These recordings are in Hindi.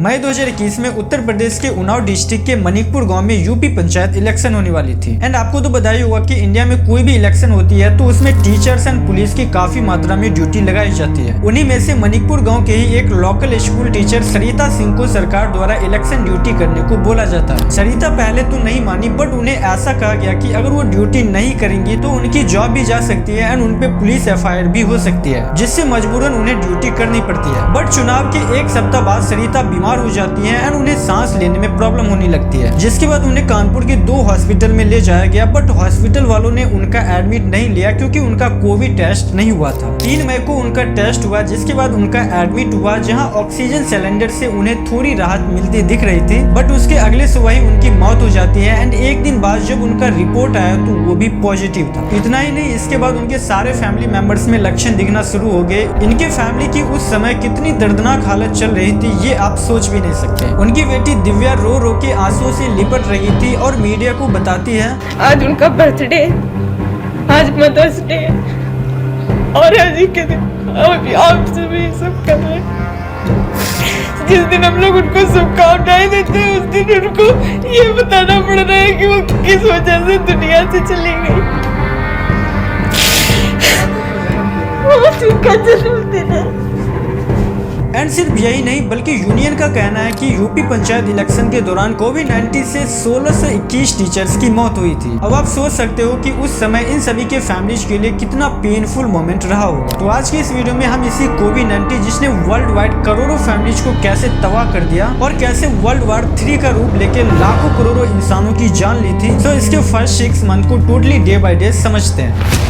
मई 2021 में उत्तर प्रदेश के उन्नाव डिस्ट्रिक्ट के मणिकपुर गांव में यूपी पंचायत इलेक्शन होने वाली थी। एंड आपको तो बताया होगा कि इंडिया में कोई भी इलेक्शन होती है तो उसमें टीचर्स एंड पुलिस की काफी मात्रा में ड्यूटी लगाई जाती है। उन्हीं में से मणिकपुर गाँव के ही एक लोकल स्कूल टीचर सरिता सिंह को सरकार द्वारा इलेक्शन ड्यूटी करने को बोला जाता है। सरिता पहले तो नहीं मानी, बट उन्हें ऐसा कहा गया कि अगर वो ड्यूटी नहीं करेंगी तो उनकी जॉब भी जा सकती है एंड उन पे पुलिस FIR भी हो सकती है, जिससे मजबूरन उन्हें ड्यूटी करनी पड़ती है। बट चुनाव के एक सप्ताह बाद सरिता बीमार हो जाती है एंड उन्हें सांस लेने में प्रॉब्लम होने लगती है, जिसके बाद उन्हें कानपुर के 2 हॉस्पिटल में ले जाया गया। बट हॉस्पिटल वालों ने उनका एडमिट नहीं लिया क्योंकि उनका कोविड टेस्ट नहीं हुआ था। 3 मई को उनका टेस्ट हुआ, जिसके बाद उनका एडमिट हुआ, जहाँ ऑक्सीजन सिलेंडर से उन्हें थोड़ी राहत मिलती दिख रही थी। बट उसके अगले सुबह ही उनकी मौत हो जाती है एंड एक दिन बाद जब उनका रिपोर्ट आया तो वो भी पॉजिटिव था। इतना ही नहीं, इसके बाद उनके सारे फैमिली मेंबर्स में लक्षण दिखना शुरू हो गए। इनके फैमिली की उस समय कितनी दर्दनाक हालत चल रही थी ये आप सोच भी नहीं सकते। उनकी बेटी दिव्या रो रो के आंसुओं से लिपट रही थी और मीडिया को बताती है, आज उनका बर्थडे, आज मदर्स डे और आज के दिन आप सभी सब कर रहे हैं। जिस दिन हम लोग उनको शुभकामनाएं देते हैं उस दिन उनको ये बताना पड़ रहा है कि वो किस वजह से दुनिया से चली गई। उनका जन्मदिन है। एंड सिर्फ यही नहीं बल्कि यूनियन का कहना है कि यूपी पंचायत इलेक्शन के दौरान कोविड-19 से 1621 टीचर्स की मौत हुई थी। अब आप सोच सकते हो कि उस समय इन सभी के फैमिलीज के लिए कितना पेनफुल मोमेंट रहा होगा। तो आज की इस वीडियो में हम इसी कोविड-19 जिसने वर्ल्ड वाइड करोड़ों फैमिलीज को कैसे तबाह कर दिया और कैसे वर्ल्ड वॉर 3 का रूप लेके लाखों करोड़ों इंसानों की जान ली थी, तो इसके फर्स्ट 6 मंथ को टोटली डे बाय डे समझते हैं।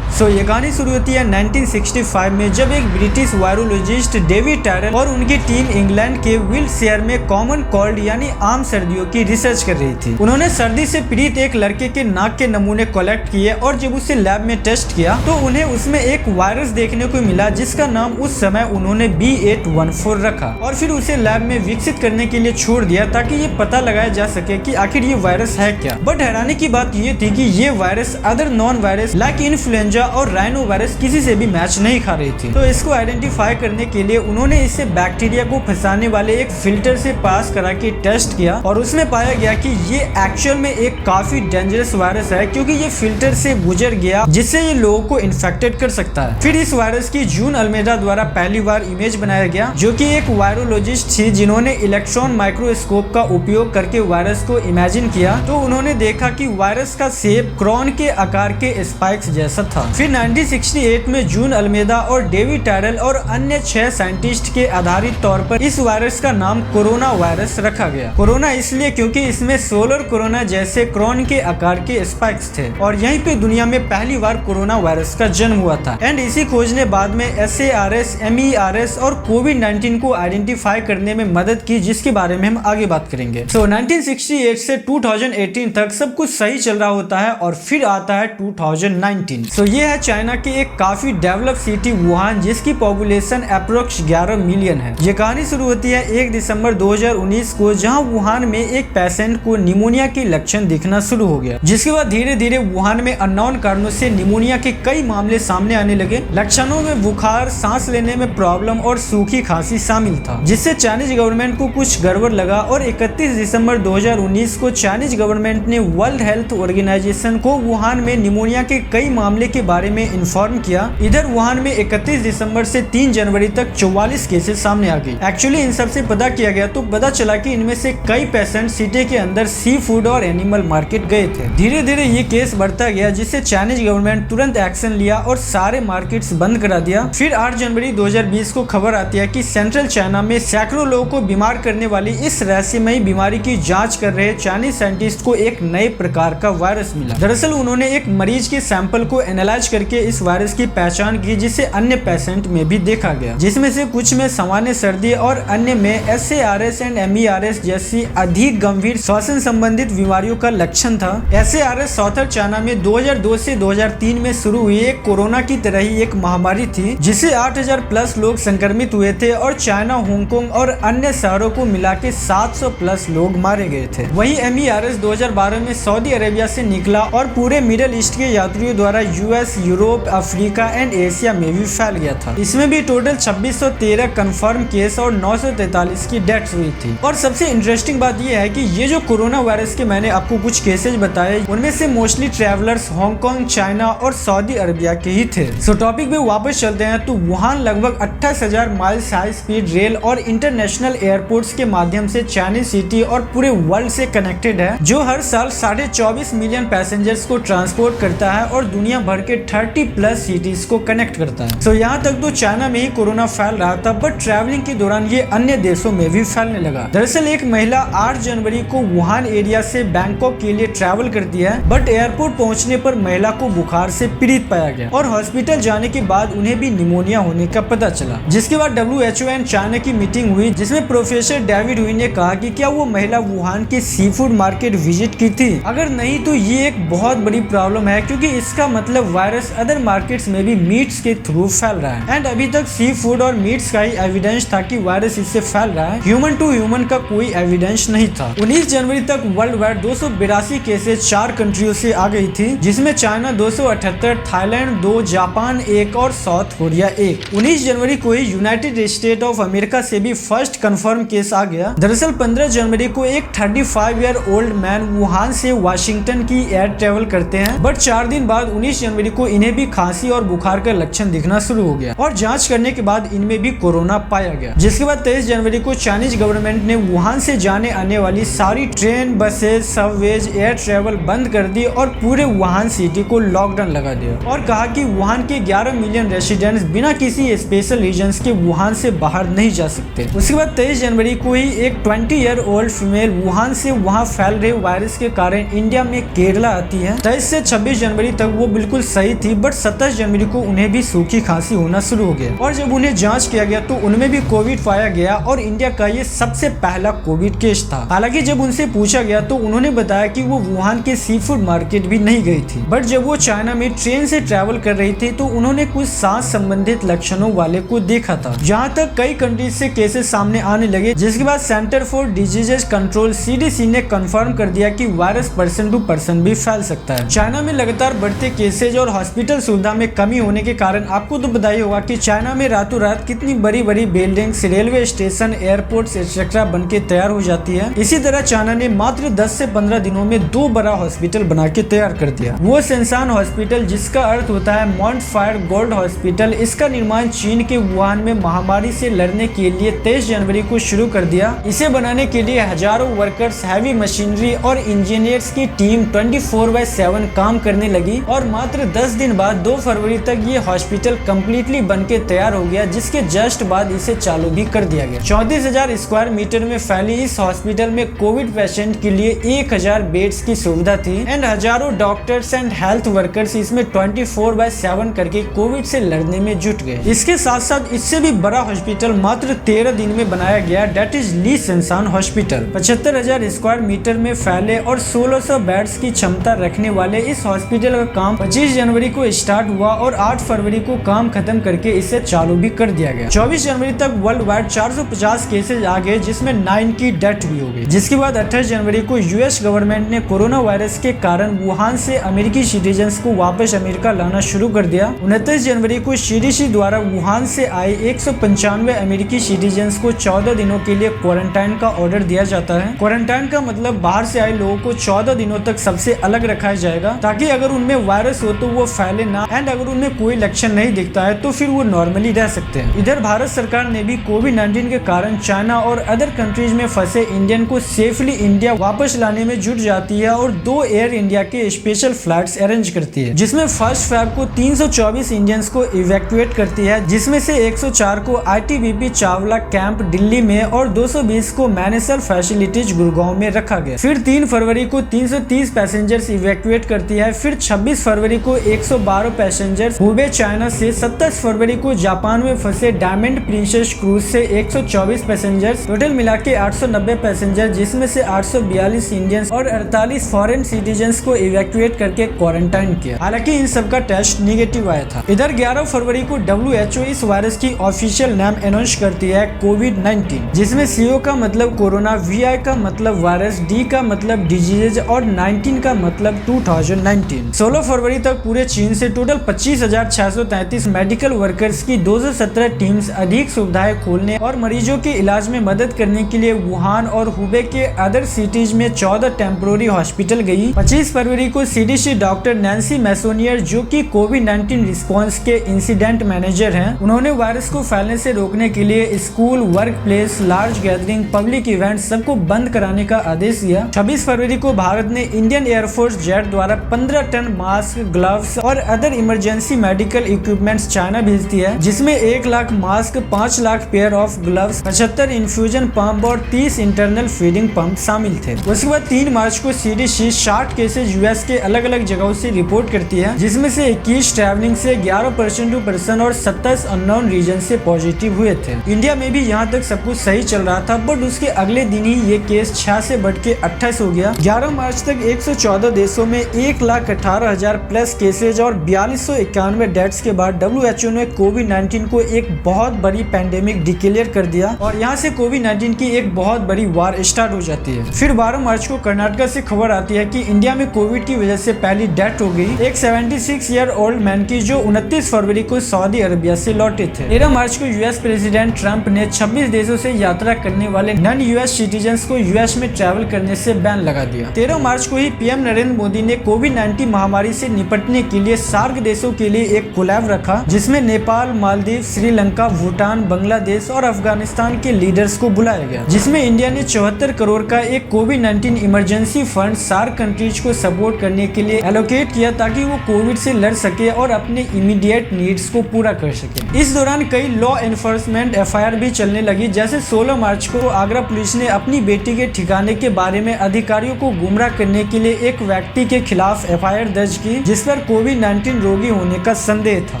ये कहानी शुरू होती है 1965 में, जब एक ब्रिटिश वायरोलॉजिस्ट डेविड टैरल और उनकी टीम इंग्लैंड के विल्टशायर में कॉमन कोल्ड यानी आम सर्दियों की रिसर्च कर रही थी। उन्होंने सर्दी से पीड़ित एक लड़के के नाक के नमूने कलेक्ट किए और जब उसे लैब में टेस्ट किया तो उन्हें उसमें एक वायरस देखने को मिला, जिसका नाम उस समय उन्होंने B814 रखा और फिर उसे लैब में विकसित करने के लिए छोड़ दिया ताकि ये पता लगाया जा सके कि आखिर ये वायरस है क्या। बट हैरानी की बात ये थी कि ये virus other non virus like influenza और राइनो वायरस किसी से भी मैच नहीं खा रही थी। तो इसको आइडेंटिफाई करने के लिए उन्होंने इसे बैक्टीरिया को फंसाने वाले एक फिल्टर से पास करा के टेस्ट किया और उसमें पाया गया कि ये एक्चुअल में एक काफी डेंजरस वायरस है, क्योंकि ये फिल्टर से गुजर गया जिससे ये लोगों को इन्फेक्टेड कर सकता है। फिर इस वायरस की जून अल्मेडा द्वारा पहली बार इमेज बनाया गया, जो कि एक वायरोलॉजिस्ट थी जिन्होंने इलेक्ट्रॉन माइक्रोस्कोप का उपयोग करके वायरस को इमेजिन किया। तो उन्होंने देखा कि वायरस का शेप क्रॉन के आकार के स्पाइक्स जैसा था। फिर 1968 में जून अल्मेडा और डेविड टैरल और अन्य 6 साइंटिस्ट के आधारित तौर पर इस वायरस का नाम कोरोना वायरस रखा गया। कोरोना इसलिए क्योंकि इसमें सोलर कोरोना जैसे क्रॉन के आकार के स्पाइक्स थे और यहीं पे दुनिया में पहली बार कोरोना वायरस का जन्म हुआ था। एंड इसी खोज ने बाद में SARS, MERS और कोविड-19 को आइडेंटिफाई करने में मदद की, जिसके बारे में हम आगे बात करेंगे। 1968 से 2018 तक सब कुछ सही चल रहा होता है और फिर आता है 2019। ये है चाइना की एक काफी डेवलप सिटी वुहान, जिसकी पॉपुलेशन अप्रोक्स 11 मिलियन है। ये कहानी शुरू होती है 1 दिसंबर 2019 को, जहां वुहान में एक पेशेंट को निमोनिया के लक्षण दिखना शुरू हो गया, जिसके बाद धीरे धीरे वुहान में अननोन कारणों से निमोनिया के कई मामले सामने आने लगे। लक्षणों में बुखार, सांस लेने में प्रॉब्लम और सूखी खांसी शामिल था, जिससे चाइनीज गवर्नमेंट को कुछ गड़बड़ लगा और 31 दिसंबर 2019 को चाइनीज गवर्नमेंट ने वर्ल्ड हेल्थ ऑर्गेनाइजेशन को वुहान में निमोनिया के कई मामले के बारे में इन्फॉर्म किया। इधर वुहान में 31 दिसंबर से 3 जनवरी तक 44 केसेस सामने आ गई। एक्चुअली इन सब से पता किया गया तो पता चला कि इनमें से कई पेशेंट सिटी के अंदर सी फूड और एनिमल मार्केट गए थे। धीरे धीरे ये केस बढ़ता गया, जिससे चाइनीज गवर्नमेंट तुरंत एक्शन लिया और सारे मार्केट्स बंद करा दिया। फिर 8 जनवरी 2020 को खबर आती है कि सेंट्रल चाइना में सैकड़ों लोगों को बीमार करने वाली इस रहस्यमयी बीमारी की जाँच कर रहे चाइनीज साइंटिस्ट को एक नए प्रकार का वायरस मिला। दरअसल उन्होंने एक मरीज के सैंपल को एनालाइज करके इस वायरस की पहचान की, जिसे अन्य पेशेंट में भी देखा गया, जिसमें से कुछ में सामान्य सर्दी और अन्य में SARS एंड MERS जैसी अधिक गंभीर श्वसन संबंधित बीमारियों का लक्षण था। SARS साउथर्न चाइना में 2002 से 2003 में शुरू हुई एक कोरोना की तरह ही एक महामारी थी, जिसे 8000 प्लस लोग संक्रमित हुए थे और चाइना, हांगकांग और अन्य शहरों को मिला के 700 प्लस लोग मारे गए थे। वहीं MERS 2012 में सऊदी अरेबिया से निकला और पूरे मिडिल ईस्ट के यात्रियों द्वारा US, plus Europe, Africa and Asia में भी फैल गया था। इसमें भी टोटल 2613 कंफर्म केस और 943 की डेथ्स हुई थी। और सबसे इंटरेस्टिंग बात यह है कि ये जो कोरोना वायरस के मैंने आपको कुछ केसेज बताए, उनमें से मोस्टली ट्रैवलर्स हांगकांग, चाइना और सऊदी अरबिया के ही थे। सो टॉपिक पे वापस चलते हैं। तो वुहान लगभग 28,000 माइल्स हाई स्पीड रेल और इंटरनेशनल एयरपोर्ट्स के माध्यम से चाइनीज सिटी और पूरे वर्ल्ड से कनेक्टेड है, जो हर साल 24.5 मिलियन पैसेंजर्स को ट्रांसपोर्ट करता है और दुनिया भर के 30 प्लस सिटीज को कनेक्ट करता है। सो यहाँ तक तो चाइना में ही कोरोना फैल रहा था, बट ट्रैवलिंग के दौरान ये अन्य देशों में भी फैलने लगा। दरअसल एक महिला 8 जनवरी को वुहान एरिया से बैंकॉक के लिए ट्रैवल करती है, बट एयरपोर्ट पहुंचने पर महिला को बुखार से पीड़ित पाया गया और हॉस्पिटल जाने के बाद उन्हें भी निमोनिया होने का पता चला। जिसके बाद WHO एंड चाइना की मीटिंग हुई, जिसमें प्रोफेसर डेविड हुई ने कहा कि क्या वो महिला वुहान के सी फूड मार्केट विजिट की थी। अगर नहीं तो ये एक बहुत बड़ी प्रॉब्लम है, क्योंकि इसका मतलब वायरस अदर मार्केट्स में भी मीट्स के थ्रू फैल रहा है। एंड अभी तक सी फूड और मीट्स का ही एविडेंस था कि वायरस इससे फैल रहा है, ह्यूमन टू ह्यूमन का कोई एविडेंस नहीं था। 19 जनवरी तक वर्ल्ड वाइड 282 केसेस 4 कंट्रियों से आ गई थी, जिसमें चाइना 278, थाईलैंड 2, जापान 1 और साउथ कोरिया 1। 19 जनवरी को ही यूनाइटेड स्टेट ऑफ अमेरिका से भी फर्स्ट कंफर्म केस आ गया। दरअसल 15 जनवरी को एक 35 ईयर ओल्ड मैन वुहान से वाशिंगटन की एयर ट्रेवल करते हैं, बट 4 दिन बाद 19 जनवरी को इन्हें भी खांसी और बुखार का लक्षण दिखना शुरू हो गया और जांच करने के बाद इनमें भी कोरोना पाया गया। जिसके बाद 23 जनवरी को चाइनीज गवर्नमेंट ने वुहान से जाने आने वाली सारी train, buses, subways, air travel बंद कर दी और पूरे वुहान सिटी को लॉकडाउन लगा दिया और कहा कि वुहान के 11 मिलियन रेसिडेंट्स बिना किसी स्पेशल रीजंस के वुहान से बाहर नहीं जा सकते। उसके बाद 23 जनवरी को ही एक 20 ईयर ओल्ड फीमेल वुहान से वहां फैल रहे वायरस के कारण इंडिया में केरला आती है। 23 से 26 जनवरी तक वो बिल्कुल सही थी, बट 27 जनवरी को उन्हें भी सूखी खांसी होना शुरू हो गया और जब उन्हें जांच किया गया तो उनमें भी कोविड पाया गया और इंडिया का ये सबसे पहला कोविड केस था। हालांकि जब उनसे पूछा गया तो उन्होंने बताया कि वो वुहान के सी फूड मार्केट भी नहीं गई थी, बट जब वो चाइना में ट्रेन से ट्रैवल कर रही थी तो उन्होंने कुछ सांस संबंधित लक्षणों वाले को देखा था, जहाँ तक कई कंट्रीज से केसेस सामने आने लगे। जिसके बाद centre for diseases control CDC ने कंफर्म कर दिया कि वायरस पर्सन टू पर्सन भी फैल सकता है। चाइना में लगातार बढ़ते केसेज और हॉस्पिटल सुविधा में कमी होने के कारण आपको तो पता ही होगा कि चाइना में रातों रात कितनी बड़ी बड़ी buildings, railway station, airports etcetera बन के तैयार हो जाती है। इसी तरह चाइना ने मात्र 10 से 15 दिनों में 2 बड़ा हॉस्पिटल बना के तैयार कर दिया। वो सेंसान हॉस्पिटल, जिसका अर्थ होता है माउंट फायर गोल्ड हॉस्पिटल, इसका निर्माण चीन के वुहान में महामारी से लड़ने के लिए 23 जनवरी को शुरू कर दिया। इसे बनाने के लिए हजारों वर्कर्स, हैवी मशीनरी और इंजीनियर्स की टीम 24/7 काम करने लगी और मात्र 10 दिन बाद 2 फरवरी तक ये हॉस्पिटल कम्प्लीटली बन के तैयार हो गया, जिसके जस्ट बाद इसे चालू भी कर दिया गया। 34,000 स्क्वायर मीटर में फैली इस हॉस्पिटल में कोविड पेशेंट के लिए 1000 बेड्स की सुविधा थी एंड हजारों डॉक्टर्स एंड हेल्थ वर्कर्स इसमें 24/7 करके कोविड से लड़ने में जुट गए। इसके साथ साथ इससे भी बड़ा हॉस्पिटल मात्र 13 दिन में बनाया गया, that is Leishenshan hospital. 75,000 square meter में फैले और 1600 बेड्स की क्षमता रखने वाले इस हॉस्पिटल का काम 25 जनवरी को स्टार्ट हुआ और 8 फरवरी को काम खत्म करके इसे चालू भी कर दिया गया। 24 जनवरी तक वर्ल्ड वाइड 450 केसेज आ गए, जिसमें 9 की डेथ भी हो गई। जिसके बाद 28 जनवरी को US गवर्नमेंट ने कोरोना वायरस के कारण वुहान से अमेरिकी सिटीजन्स को वापस अमेरिका लाना शुरू कर दिया। 29 जनवरी को CDC द्वारा वुहान से आए 195 अमेरिकी सिटीजन्स को 14 दिनों के लिए क्वारंटाइन का ऑर्डर दिया जाता है। क्वारंटाइन का मतलब बाहर से आए लोगों को 14 दिनों तक सबसे अलग रखा जाएगा, ताकि अगर उनमें वायरस हो तो वो फैले ना, एंड अगर उनमें कोई लक्षण नहीं दिखता है तो फिर वो नॉर्मली रह सकते हैं। इधर भारत सरकार ने भी कोविड-19 के कारण चाइना और अदर कंट्रीज में फंसे इंडियन को सेफली इंडिया वापस लाने में जुट जाती है और 2 एयर इंडिया के स्पेशल फ्लाइट्स अरेंज करती है, जिसमें 1 फेब को 324 इंडियंस को इवैक्यूएट करती है, जिसमें से 104 को ITBP चावला कैंप दिल्ली में और 220 को मैनेसर फैसिलिटीज गुड़गांव में रखा गया। फिर 3 फरवरी को 330 पैसेंजर्स इवैक्यूएट करती है। फिर 26 फरवरी को 112 पैसेंजर्स हुबे चाइना से, 27 फरवरी को जापान में फंसे डायमंड प्रिंसेस क्रूज से 124 पैसेंजर्स, टोटल मिला के 890 पैसेंजर, जिसमें से 842 इंडियंस और 48 फॉरेन सिटीजन्स को इवैक्यूएट करके क्वारंटाइन किया। हालांकि इन सबका टेस्ट निगेटिव आया था। इधर 11 फरवरी को WHO इस वायरस की ऑफिशियल नाम अनाउंस करती है कोविड-19, जिसमें CO का मतलब कोरोना, VI का मतलब वायरस, D का मतलब डिजीज और 19 का मतलब 2019। 16 फरवरी तक पूरे पूरे चीन से टोटल 25,633 मेडिकल वर्कर्स की 217 टीम्स अधिक सुविधाएं खोलने और मरीजों के इलाज में मदद करने के लिए वुहान और हुबे के अदर सिटीज में 14 टेम्पोररी हॉस्पिटल गई। 25 फरवरी को सीडीसी डॉक्टर नैन्सी मैसोनियर, जो कि कोविड-19 रिस्पांस के इंसिडेंट मैनेजर हैं, उन्होंने वायरस को फैलने से रोकने के लिए school, work place, large gathering, public event सबको बंद कराने का आदेश दिया। 26 फरवरी को भारत ने इंडियन एयरफोर्स जेट द्वारा 15 टन मास्क, ग्लव्स और other emergency medical equipments China भेज दिया है, जिसमें 1 lakh mask, 5 lakh pair of gloves, 75 infusion pump और 30 इंटरनल फीडिंग पंप शामिल थे। उसके बाद 3 मार्च को सीडीसी 60 केसेज यूएस के अलग अलग जगहों से रिपोर्ट करती है, जिसमें से 21 ट्रैवलिंग से, 11% टू पर्सन और 27 अननोन रीजन से पॉजिटिव हुए थे। इंडिया में भी यहाँ तक सब कुछ सही चल रहा था, बट उसके अगले दिन ही ये केस 6 से बढ़ के 28 हो गया। 11 मार्च तक 114 देशों में 1,18,000 प्लस केसेज और 4291 डेथ्स के बाद WHO ने कोविड-19 को एक बहुत बड़ी पैंडेमिक डिक्लेयर कर दिया और यहाँ से कोविड-19 की एक बहुत बड़ी वार स्टार्ट हो जाती है। फिर 12 मार्च को कर्नाटक से खबर आती है कि इंडिया में कोविड की वजह से पहली डेथ हो गई एक 76 ईयर ओल्ड मैन की, जो 29 फरवरी को सऊदी अरबिया से लौटे थे। 13 मार्च को यूएस प्रेसिडेंट ट्रंप ने 26 देशों से यात्रा करने वाले नॉन यूएस सिटीजन्स को यूएस में ट्रैवल करने से बैन लगा दिया। 13 मार्च को ही पीएम नरेंद्र मोदी ने कोविड-19 महामारी से निपटने के लिए सार्क देशों के लिए एक कोलैब रखा, जिसमें नेपाल, मालदीव, श्रीलंका, भूटान, बांग्लादेश और अफगानिस्तान के लीडर्स को बुलाया गया, जिसमें इंडिया ने 74 करोड़ का एक कोविड-19 इमरजेंसी फंड सार्क कंट्रीज को सपोर्ट करने के लिए एलोकेट किया, ताकि वो कोविड से लड़ सके और अपने इमीडिएट नीड्स को पूरा कर सके। इस दौरान कई लॉ एनफोर्समेंट एफआईआर भी चलने लगी, जैसे 16 मार्च को आगरा पुलिस ने अपनी बेटी के ठिकाने के बारे में अधिकारियों को गुमराह करने के लिए एक व्यक्ति के खिलाफ एफआईआर दर्ज की, जिस पर कोविड-19 रोगी होने का संदेह था।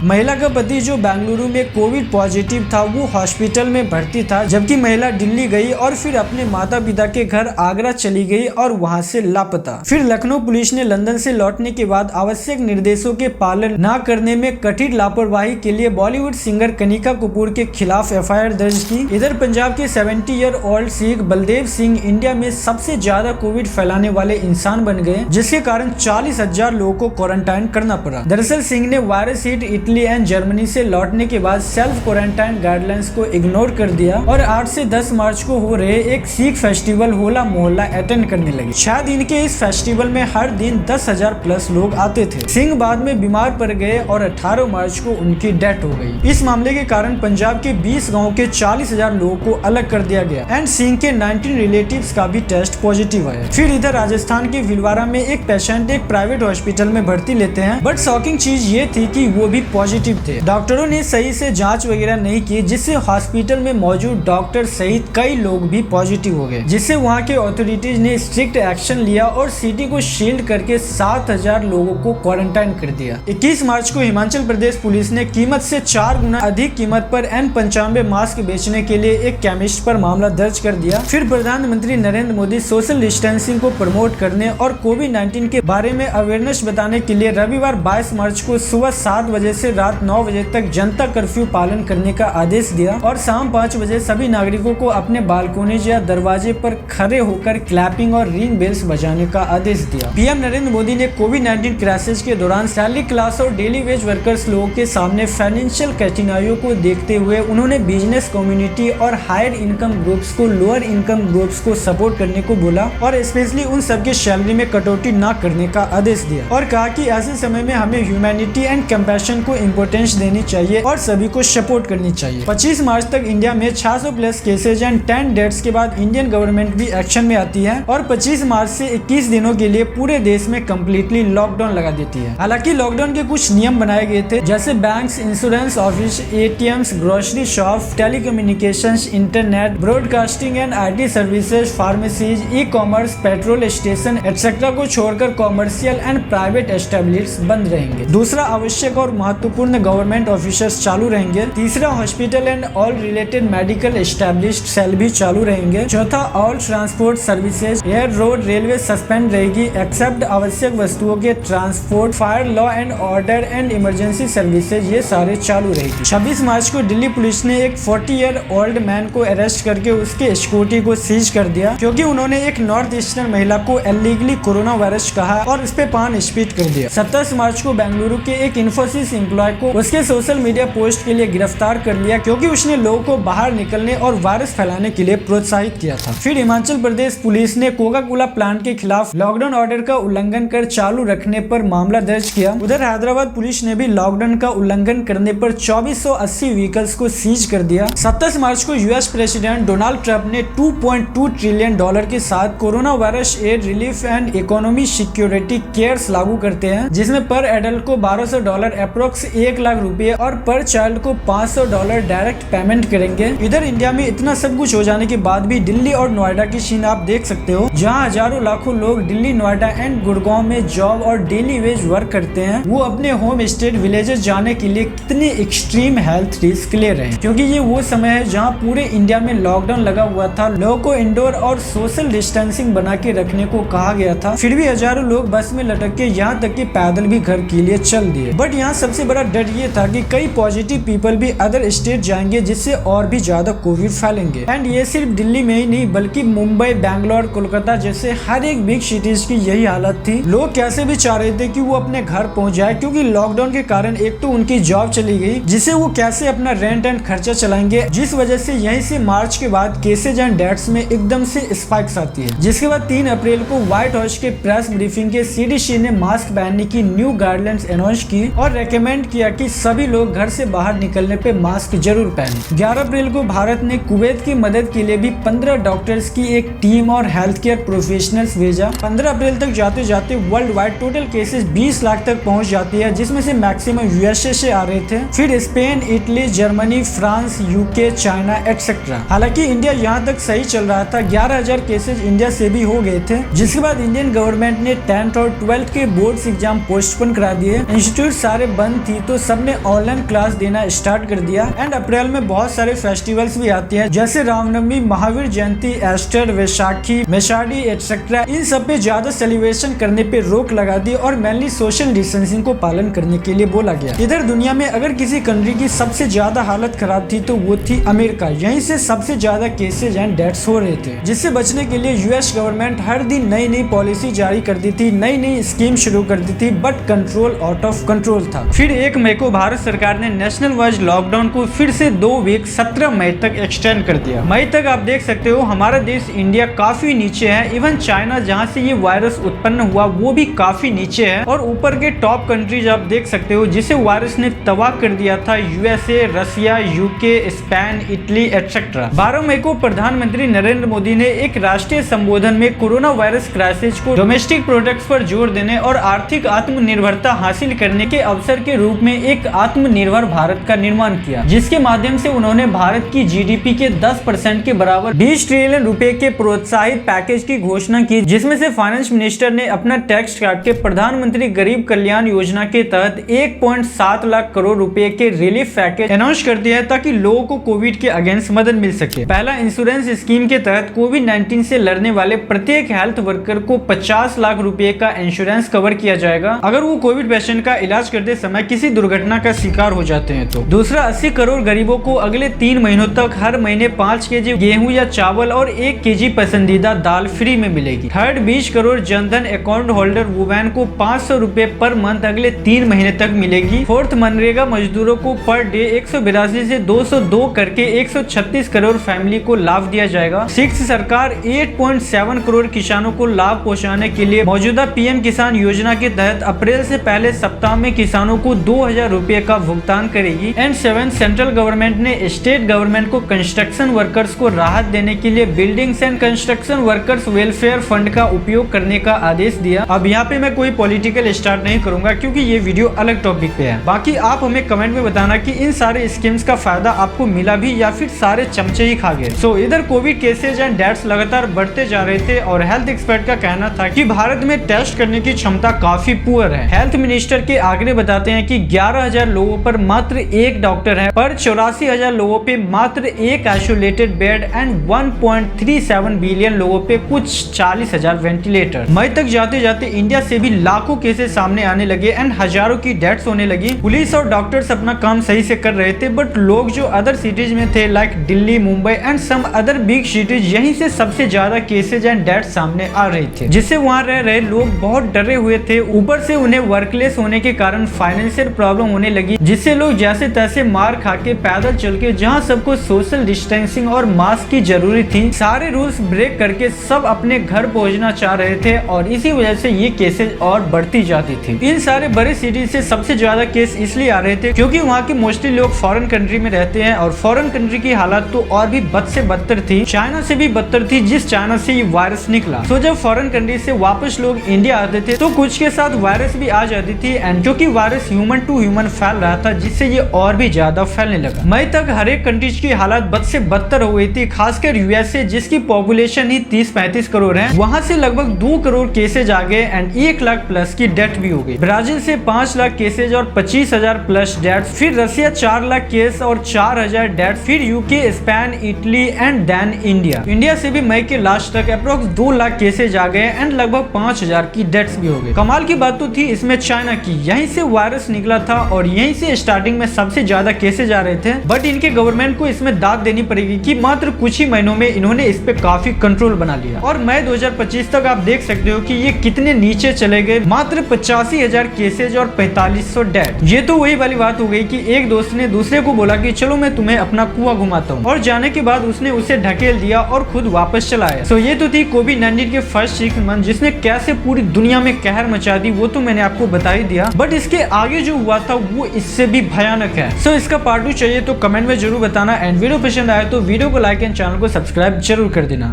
महिला का पति, जो बेंगलुरु में कोविड पॉजिटिव था, वो हॉस्पिटल में भर्ती था, जबकि महिला दिल्ली गई और फिर अपने माता पिता के घर आगरा चली गई और वहां से लापता। फिर लखनऊ पुलिस ने लंदन से लौटने के बाद आवश्यक निर्देशों के पालन न करने में कथित लापरवाही के लिए बॉलीवुड सिंगर कनिका कपूर के खिलाफ एफआईआर दर्ज की। इधर पंजाब के 70 year old Sikh Baldev Singh India में सबसे ज्यादा कोविड फैलाने वाले इंसान बन गए, जिसके कारण 40,000 लोगों को क्वारंटाइन करना पड़ा। दरअसल सिंह ने virus hit Italy and Germany से लौटने के बाद सेल्फ क्वारंटाइन गाइडलाइंस को इग्नोर कर दिया और 8 से 10 मार्च को हो रहे एक सिख फेस्टिवल होला मोहल्ला अटेंड करने लगे। 6 दिन के इस फेस्टिवल में हर दिन 10,000 प्लस लोग आते थे। सिंह बाद में बीमार पड़ गए और 18 मार्च को उनकी डेथ हो गई। इस मामले के कारण पंजाब के 20 गाँव के 40,000 लोगों को अलग कर दिया गया एंड सिंह के 19 रिलेटिव्स का भी टेस्ट पॉजिटिव आया। फिर इधर राजस्थान के भीलवाड़ा में एक पेशेंट एक प्राइवेट हॉस्पिटल में भर्ती लेते हैं, बट शॉकिंग चीज ये थी कि वो भी पॉजिटिव थे। डॉक्टरों ने सही से जांच वगैरह नहीं की, जिससे हॉस्पिटल में मौजूद डॉक्टर सहित कई लोग भी पॉजिटिव हो गए, जिससे वहाँ के अथॉरिटीज ने स्ट्रिक्ट एक्शन लिया और सिटी को शील्ड करके 7,000 लोगों को क्वारंटाइन कर दिया। 21 मार्च को हिमाचल प्रदेश पुलिस ने कीमत से 4 गुना अधिक कीमत पर N95 मास्क बेचने के लिए एक केमिस्ट पर मामला दर्ज कर दिया। फिर प्रधानमंत्री नरेंद्र मोदी सोशल डिस्टेंसिंग को प्रमोट करने और कोविड-19 के बारे में अवेयरनेस बताने के लिए रविवार 22 मार्च को सुबह 7 बजे से रात 9 बजे तक जनता कर्फ्यू पालन करने का आदेश दिया और शाम 5 बजे सभी नागरिकों को अपने बालकोनीज या दरवाजे पर खड़े होकर क्लैपिंग और रिंग बेल्स बजाने का आदेश दिया। पीएम नरेंद्र मोदी ने कोविड-19 क्राइसिस के दौरान सैलरी क्लास और डेली वेज वर्कर्स लोगों के सामने फाइनेंशियल कठिनाइयों को देखते हुए उन्होंने बिजनेस कम्युनिटी और हायर इनकम ग्रुप्स को लोअर इनकम ग्रुप्स को सपोर्ट करने को बोला और स्पेशली उन सबके सैलरी में कटौती न करने का आदेश दिया और कहा कि ऐसे समय में हमें ह्यूमैनिटी एंड कंपैशन को इम्पोर्टेंस देनी चाहिए और सभी को सपोर्ट करनी चाहिए। 25 मार्च तक इंडिया में 600 प्लस केसेज एंड 10 डेथ्स के बाद इंडियन गवर्नमेंट भी एक्शन में आती है और 25 मार्च से 21 दिनों के लिए पूरे देश में कम्प्लीटली लॉकडाउन लगा देती है। हालांकि लॉकडाउन के कुछ नियम बनाए गए थे, जैसे banks, insurance office, ATMs, grocery shop, telecommunications, internet, broadcasting and IT services, pharmacies, e commerce, petrol station etcetera को छोड़कर कॉमर्शियल एंड प्राइवेट एस्टेब्लिश बंद रहेंगे। दूसरा, आवश्यक और महत्वपूर्ण गवर्नमेंट ऑफिसर्स चालू रहेंगे। तीसरा, hospital and all related medical established cell भी चालू रहेंगे। चौथा, all transport services, air, road, railway suspend रहेगी एक्सेप्ट आवश्यक वस्तुओं के transport, fire, law and order and emergency services, ये सारे चालू रहेगी। 26 मार्च को दिल्ली पुलिस ने एक 40 ईयर ओल्ड मैन को अरेस्ट करके उसके स्कूटी को सीज कर दिया, क्योंकि उन्होंने एक नॉर्थ ईस्टर्न महिला को इलीगली कोरोना वायरस कहा और उस पे पान स्पीट कर दिया। 27 10 मार्च को बेंगलुरु के एक इन्फोसिस एम्प्लॉय को उसके सोशल मीडिया पोस्ट के लिए गिरफ्तार कर लिया क्योंकि उसने लोगों को बाहर निकलने और वायरस फैलाने के लिए प्रोत्साहित किया था। फिर हिमाचल प्रदेश पुलिस ने कोका कोला प्लांट के खिलाफ लॉकडाउन ऑर्डर का उल्लंघन कर चालू रखने पर मामला दर्ज किया। उधर हैदराबाद पुलिस ने भी लॉकडाउन का उल्लंघन करने पर 2480 व्हीकल्स को सीज कर दिया। 27 मार्च को यूएस प्रेसिडेंट डोनाल्ड ट्रंप ने $2.2 ट्रिलियन के साथ coronavirus aid relief and economy security CARES लागू करते हैं, जिसमें पर एडल्ट को $1200 अप्रोक्स 1 लाख रुपए और पर चाइल्ड को $500 डायरेक्ट पेमेंट करेंगे। इधर इंडिया में इतना सब कुछ हो जाने के बाद भी दिल्ली और नोएडा की सीन आप देख सकते हो, जहां हजारों लाखों लोग दिल्ली, नोएडा एंड गुड़गांव में जॉब और डेली वेज वर्क करते हैं। वो अपने होम स्टेट विलेजेस जाने के लिए कितने एक्सट्रीम हेल्थ रिस्क ले रहे हैं, क्योंकि ये वो समय है जहाँ पूरे इंडिया में लॉकडाउन लगा हुआ था। लोगों को इंडोर और सोशल डिस्टेंसिंग बना के रखने को कहा गया था, फिर भी हजारों लोग बस में लटक के यहाँ तक कि पैदल भी घर के लिए चल दिए। बट यहाँ सबसे बड़ा डर ये था कि कई पॉजिटिव पीपल भी अदर स्टेट जाएंगे, जिससे और भी ज्यादा कोविड फैलेंगे। एंड ये सिर्फ दिल्ली में ही नहीं बल्कि मुंबई, बैंगलोर, कोलकाता जैसे हर एक बिग सिटीज की यही हालत थी। लोग कैसे भी चाह रहे थे कि वो अपने घर पहुंच जाए, क्योंकि लॉकडाउन के कारण एक तो उनकी जॉब चली गई, जिससे वो कैसे अपना रेंट एंड खर्चा चलाएंगे, जिस वजह से यहीं से मार्च के बाद केसेज एंड डेथ्स में एकदम से स्पाइक्स आती है। जिसके बाद 3 अप्रैल को व्हाइट हाउस के प्रेस ब्रीफिंग के सीडीसी ने मास्क पहनने की न्यू गाइडलाइंस अनाउंस की और रेकमेंड किया कि सभी लोग घर से बाहर निकलने पे मास्क जरूर पहने। 11 अप्रैल को भारत ने कुवैत की मदद के लिए भी 15 डॉक्टर्स की एक टीम और हेल्थ केयर प्रोफेशनल्स भेजा। 15 अप्रैल तक जाते जाते world wide total cases 20 lakh तक पहुंच जाती है, जिसमें से मैक्सिमम यूएसए से आ रहे थे, फिर Spain, Italy, Germany, France, UK, China etcetera. हालांकि इंडिया यहाँ तक सही चल रहा था, 11,000 केसेज इंडिया से भी हो गए थे। जिसके बाद इंडियन गवर्नमेंट ने 10th और 12th के बोर्ड्स एग्जाम पोस्टपोन करा दिए। इंस्टीट्यूट सारे बंद थी तो सबने ऑनलाइन क्लास देना स्टार्ट कर दिया। एंड अप्रैल में बहुत सारे फेस्टिवल्स भी आते हैं, जैसे रामनवमी, महावीर जयंती, एस्टर, वैशाखी, मेसाडी एटसेट्रा। इन सब पे ज्यादा सेलिब्रेशन करने पे रोक लगा दी और मेनली सोशल डिस्टेंसिंग को पालन करने के लिए बोला गया। इधर दुनिया में अगर किसी कंट्री की सबसे ज्यादा हालत खराब थी तो वो थी अमेरिका। यहीं से सबसे ज्यादा केसेज एंड डेथ्स हो रहे थे, जिससे बचने के लिए यूएस गवर्नमेंट हर दिन नई नई पॉलिसी जारी कर दी थी, नई नई स्कीम शुरू कर दी थी, but control out of control था। फिर 1 मई को भारत सरकार ने नेशनल वाइज लॉकडाउन को फिर से 2 वीक 17 मई तक एक्सटेंड कर दिया। मई तक आप देख सकते हो हमारा देश इंडिया काफी नीचे है। इवन चाइना जहाँ से ये वायरस उत्पन्न हुआ वो भी काफी नीचे है, और ऊपर के टॉप कंट्रीज आप देख सकते हो जिसे वायरस ने तबाह कर दिया था, यूएसए, रसिया, यूके, स्पेन, इटली एटसेट्रा। 12 मई को प्रधानमंत्री नरेंद्र मोदी ने एक राष्ट्रीय संबोधन में कोरोना वायरस क्राइसिस को डोमेस्टिक प्रोडक्ट्स पर जोर देने और आर्थिक आत्मनिर्भरता हासिल करने के अवसर के रूप में एक आत्मनिर्भर भारत का निर्माण किया, जिसके माध्यम से उन्होंने भारत की जीडीपी के 10% के बराबर 20 ट्रिलियन रुपए के प्रोत्साहित पैकेज की घोषणा की, जिसमें से फाइनेंस मिनिस्टर ने अपना टैक्स काट के प्रधानमंत्री गरीब कल्याण योजना के तहत 1.7 लाख करोड़ रुपए के रिलीफ पैकेज अनाउंस कर दिया है, ताकि लोगों को कोविड के अगेंस्ट मदद मिल सके। पहला इंश्योरेंस स्कीम के तहत कोविड-19 से लड़ने वाले प्रत्येक हेल्थ वर्कर को 50 लाख रुपए का इंश्योरेंस कवर किया जाएगा अगर वो कोविड पेशेंट का इलाज करते समय किसी दुर्घटना का शिकार हो जाते हैं तो। दूसरा, 80 करोड़ गरीबों को अगले 3 महीनों तक हर महीने 5 केजी गेहूं या चावल और 1 केजी पसंदीदा दाल फ्री में मिलेगी। Third, 20 crore Jan Dhan account holder women को 500 रुपए पर मंथ अगले 3 महीने तक मिलेगी। फोर्थ, मनरेगा मजदूरों को पर डे 182 से 202 करके 136 करोड़ फैमिली को लाभ दिया जाएगा। सिक्स, सरकार 8.7 करोड़ किसानों को लाभ पहुंचाने के लिए मौजूदा पीएम किसान योजना के तहत अप्रैल से पहले सप्ताह में किसानों को 2000 रुपए का भुगतान करेगी। एंड 7, सेंट्रल गवर्नमेंट ने स्टेट गवर्नमेंट को कंस्ट्रक्शन वर्कर्स को राहत देने के लिए buildings and construction workers welfare fund का उपयोग करने का आदेश दिया। अब यहाँ पे मैं कोई पॉलिटिकल स्टार्ट नहीं करूंगा क्योंकि ये वीडियो अलग टॉपिक पे है। बाकी आप हमें कमेंट में बताना कि इन सारे स्कीम्स का फायदा आपको मिला भी या फिर सारे चमचे ही खा गए। सो इधर कोविड केसेज एंड डेथ्स लगातार बढ़ते जा रहे थे और हेल्थ एक्सपर्ट का कहना था कि भारत में टेस्ट करने की क्षमता काफी पुअर है। हेल्थ मिनिस्टर के आंकड़े बताते हैं कि 11,000 लोगों पर मात्र 1 डॉक्टर है, पर 84,000 लोगों पे मात्र 1 आइसोलेटेड बेड एंड 1.37 बिलियन लोगों पे कुछ 40,000 वेंटिलेटर। मई तक जाते जाते इंडिया से भी लाखों केसेस सामने आने लगे एंड हजारों की डेथ्स होने लगी। पुलिस और डॉक्टर्स अपना काम सही से कर रहे थे, बट लोग जो अदर सिटीज में थे like Delhi, Mumbai and some other big cities, यहीं से सबसे ज्यादा केसेज एंड डेथ सामने आ रहे थे, जिससे वहाँ रह रहे लोग बहुत डरे हुए थे। ऊपर से उन्हें वर्कलेस होने के कारण फाइनेंशियल प्रॉब्लम होने लगी, जिससे लोग जैसे तैसे मार खा के पैदल चल के जहाँ सबको सोशल डिस्टेंसिंग और मास्क की जरूरत थी, सारे रूल्स ब्रेक करके सब अपने घर पहुंचना चाह रहे थे और इसी वजह से ये केसेज और बढ़ती जाती थी। इन सारे बड़े सिटी से सबसे ज्यादा केस इसलिए आ रहे थे क्योंकि वहाँ के मोस्टली लोग फॉरेन कंट्री में रहते हैं और फॉरेन कंट्री की हालत तो और भी बद से बदतर थी, चाइना से भी बदतर थी, जिस चाइना से ये वायरस निकला। तो जब फॉरेन कंट्री से वापस लोग इंडिया आते थे तो कुछ के साथ वायरस भी आ जाती थी, एंड क्योंकि वायरस ह्यूमन टू ह्यूमन फैल रहा था, जिससे ये और भी ज्यादा फैलने लगा। मई तक हर एक कंट्रीज की हालत बद से बदतर हो गई थी, खासकर यूएसए जिसकी पॉपुलेशन ही 30-35 करोड़ है, वहाँ से लगभग 2 करोड़ केसेज आ गए एंड 1 लाख प्लस की डेथ भी हो गई। ब्राजील से 5 लाख केसेज और 25,000 प्लस डेथ, फिर रसिया 4 लाख केस और 4,000 डेथ, फिर UK, Spain, Italy and then India. India से भी मई के लास्ट तक अप्रोक्स 2 लाख केसेज आ गए एंड लगभग 5,000 की डेथ्स भी हो गई। कमाल की बात तो थी इसमें चाइना की, यहीं से वायरस निकला था और यहीं से स्टार्टिंग में सबसे ज्यादा केसेज आ रहे थे, बट इनके गवर्नमेंट को इसमें दाद देनी पड़ेगी कि मात्र कुछ ही महीनों में इन्होंने इस पे काफी कंट्रोल बना लिया और मई 2025 तक आप देख सकते हो कि ये कितने नीचे चले गए, मात्र 85,000 केसेज और 4500 डेथ। ये तो वही वाली बात हो गई कि एक दोस्त ने दूसरे को बोला कि चलो मैं तुम्हें अपना कुआं घुमाता हूँ, और जाने के बाद उसने उसे ढकेल दिया और खुद वापस चला आया। सो ये तो थी कोविड-19 के फर्स्ट 6 मंथ, जिसने कैसे पूरी दुनिया में कहर मचा दी वो तो मैंने आपको बता ही दिया, बट इसके आगे जो हुआ था वो इससे भी भयानक है। सो इसका पार्ट 2 चाहिए तो कमेंट में जरूर बताना, एंड वीडियो पसंद आया तो वीडियो को लाइक एंड चैनल को सब्सक्राइब जरूर कर देना।